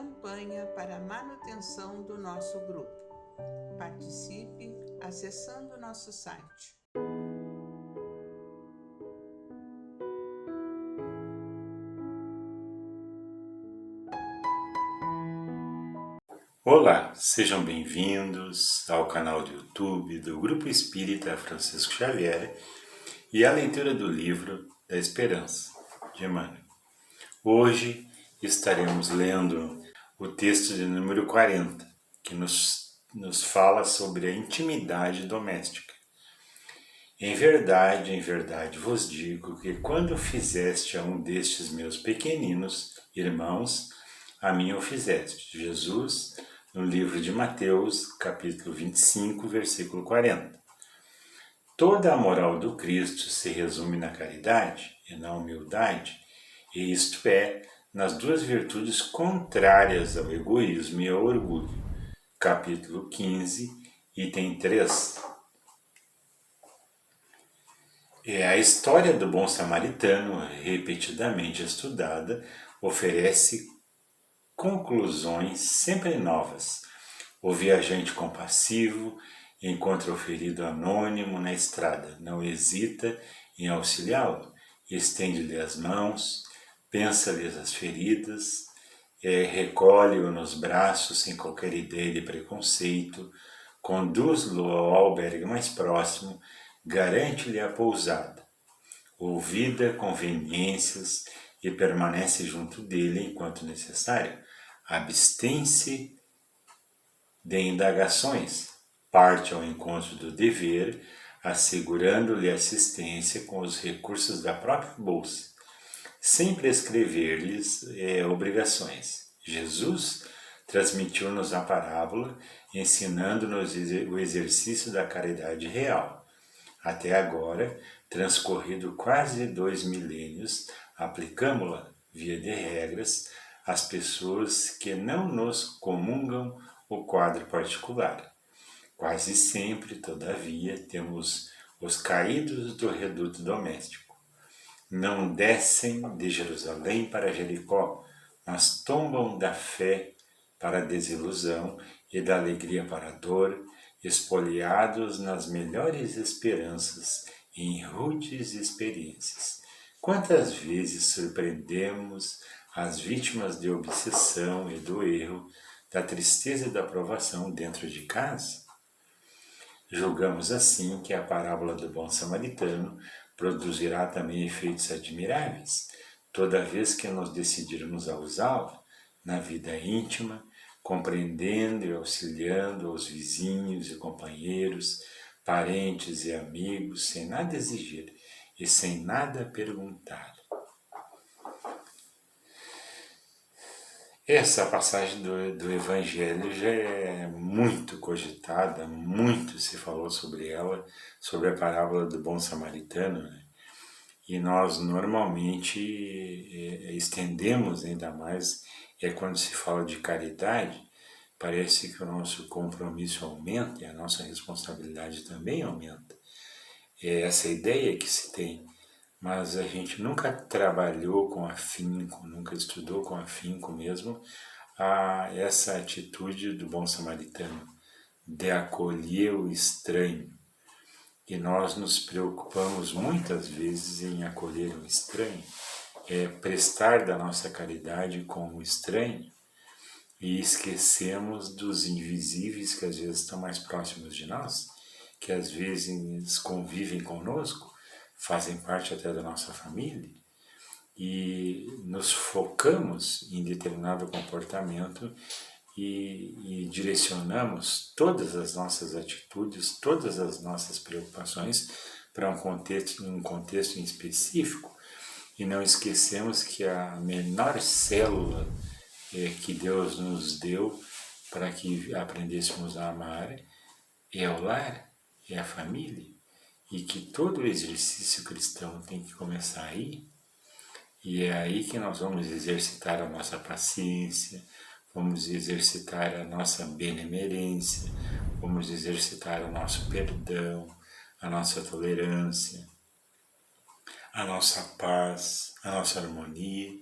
campanha para a manutenção do nosso grupo. Participe acessando nosso site. Olá, sejam bem-vindos ao canal do YouTube do Grupo Espírita Francisco Xavier e à leitura do livro da Esperança, de Emmanuel. Hoje estaremos lendo o texto de número 40, que nos fala sobre a intimidade doméstica. Em verdade vos digo que quando fizeste a um destes meus pequeninos irmãos, a mim o fizeste. Jesus, no livro de Mateus, capítulo 25, versículo 40. Toda a moral do Cristo se resume na caridade e na humildade, e isto é, nas duas virtudes contrárias ao egoísmo e ao orgulho. Capítulo 15, item 3. A história do bom samaritano, repetidamente estudada, oferece conclusões sempre novas. O viajante compassivo encontra o ferido anônimo na estrada, não hesita em auxiliá-lo, estende-lhe as mãos, pensa-lhe as feridas, recolhe-o nos braços sem qualquer ideia de preconceito, conduz-lo ao albergue mais próximo, garante-lhe a pousada, ouvida conveniências e permanece junto dele enquanto necessário. Abstém-se de indagações, parte ao encontro do dever, assegurando-lhe assistência com os recursos da própria bolsa, sem prescrever-lhes obrigações. Jesus transmitiu-nos a parábola, ensinando-nos o exercício da caridade real. Até agora, transcorrido quase 2 milênios, aplicamo-la, via de regras, às pessoas que não nos comungam o quadro particular. Quase sempre, todavia, temos os caídos do reduto doméstico. Não descem de Jerusalém para Jericó, mas tombam da fé para a desilusão e da alegria para a dor, espoliados nas melhores esperanças e em rudes experiências. Quantas vezes surpreendemos as vítimas de obsessão e do erro, da tristeza e da provação dentro de casa? Julgamos assim que a parábola do bom samaritano produzirá também efeitos admiráveis, toda vez que nos decidirmos a usá-la na vida íntima, compreendendo e auxiliando os vizinhos e companheiros, parentes e amigos, sem nada exigir e sem nada perguntar. Essa passagem do Evangelho já é muito cogitada, muito se falou sobre ela, sobre a parábola do bom samaritano, né? E nós normalmente estendemos ainda mais, quando se fala de caridade, parece que o nosso compromisso aumenta e a nossa responsabilidade também aumenta. É essa ideia que se tem, mas a gente nunca trabalhou com afinco, nunca estudou com afinco mesmo essa atitude do bom samaritano, de acolher o estranho. E nós nos preocupamos muitas vezes em acolher o estranho, prestar da nossa caridade com o estranho, e esquecemos dos invisíveis que às vezes estão mais próximos de nós, que às vezes convivem conosco, fazem parte até da nossa família, e nos focamos em determinado comportamento e direcionamos todas as nossas atitudes, todas as nossas preocupações para um contexto em específico, e não esquecemos que a menor célula que Deus nos deu para que aprendêssemos a amar é o lar, é a família, e que todo o exercício cristão tem que começar aí, e é aí que nós vamos exercitar a nossa paciência, vamos exercitar a nossa benemerência, vamos exercitar o nosso perdão, a nossa tolerância, a nossa paz, a nossa harmonia.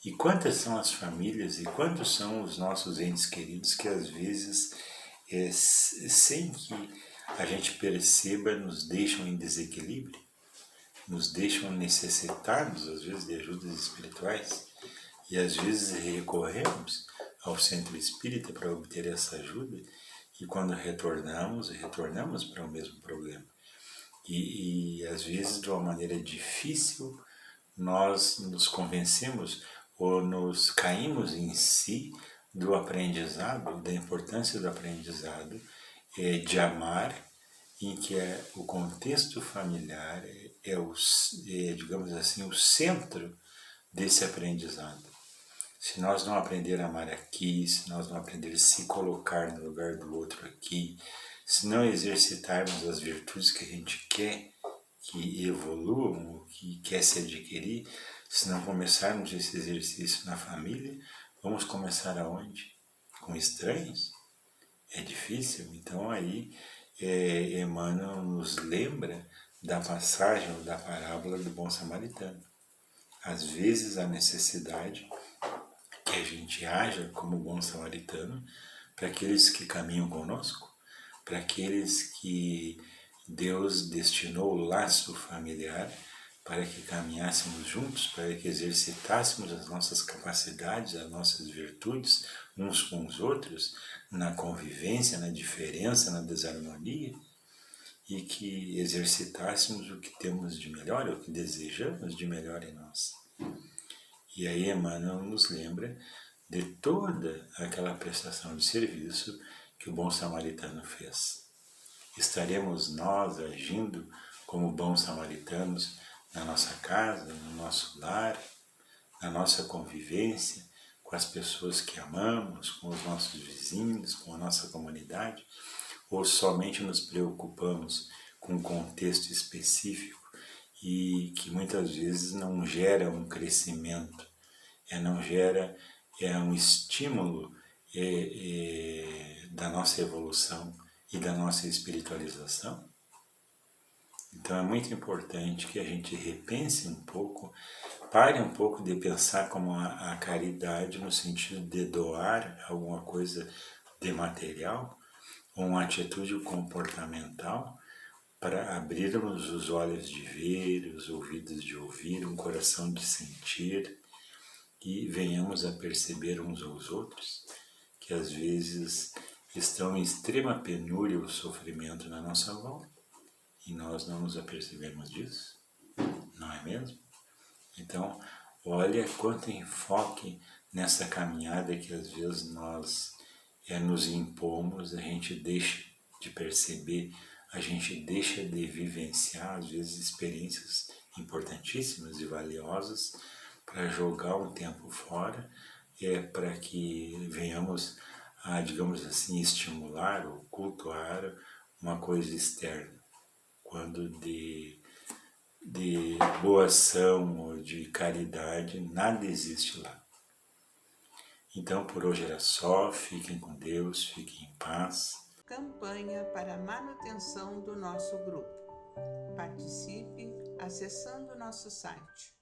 E quantas são as famílias e quantos são os nossos entes queridos que às vezes, sem que a gente perceba, nos deixam em desequilíbrio, nos deixam necessitados às vezes de ajudas espirituais e às vezes recorremos ao centro espírita para obter essa ajuda e quando retornamos para o mesmo problema. E às vezes de uma maneira difícil nós nos convencemos ou nos caímos em si do aprendizado, da importância do aprendizado, de amar, em que o contexto familiar digamos assim, o centro desse aprendizado. Se nós não aprender a amar aqui, se nós não aprender a se colocar no lugar do outro aqui, se não exercitarmos as virtudes que a gente quer que evoluam, ou que quer se adquirir, se não começarmos esse exercício na família, vamos começar aonde? Com estranhos? É difícil. Então aí Emmanuel nos lembra da passagem ou da parábola do bom samaritano. Às vezes a necessidade que a gente haja como bom samaritano para aqueles que caminham conosco, para aqueles que Deus destinou o laço familiar para que caminhássemos juntos, para que exercitássemos as nossas capacidades, as nossas virtudes uns com os outros, na convivência, na diferença, na desarmonia, e que exercitássemos o que temos de melhor, o que desejamos de melhor em nós. E aí Emmanuel nos lembra de toda aquela prestação de serviço que o bom samaritano fez. Estaremos nós agindo como bons samaritanos na nossa casa, no nosso lar, na nossa convivência, com as pessoas que amamos, com os nossos vizinhos, com a nossa comunidade, ou somente nos preocupamos com um contexto específico e que muitas vezes não gera um crescimento, não gera um estímulo da nossa evolução e da nossa espiritualização. Então é muito importante que a gente repense um pouco, pare um pouco de pensar como a caridade no sentido de doar alguma coisa de material ou uma atitude comportamental para abrirmos os olhos de ver, os ouvidos de ouvir, um coração de sentir e venhamos a perceber uns aos outros que às vezes estão em extrema penúria ou sofrimento na nossa volta e nós não nos apercebemos disso, não é mesmo? Então, olha quanto enfoque nessa caminhada que às vezes nós nos impomos, a gente deixa de perceber, a gente deixa de vivenciar, às vezes, experiências importantíssimas e valiosas para jogar um tempo fora, para que venhamos a, digamos assim, estimular ou cultuar uma coisa externa, quando de boa ação ou de caridade nada existe lá. Então por hoje era só, fiquem com Deus, fiquem em paz. Campanha para a manutenção do nosso grupo. Participe acessando nosso site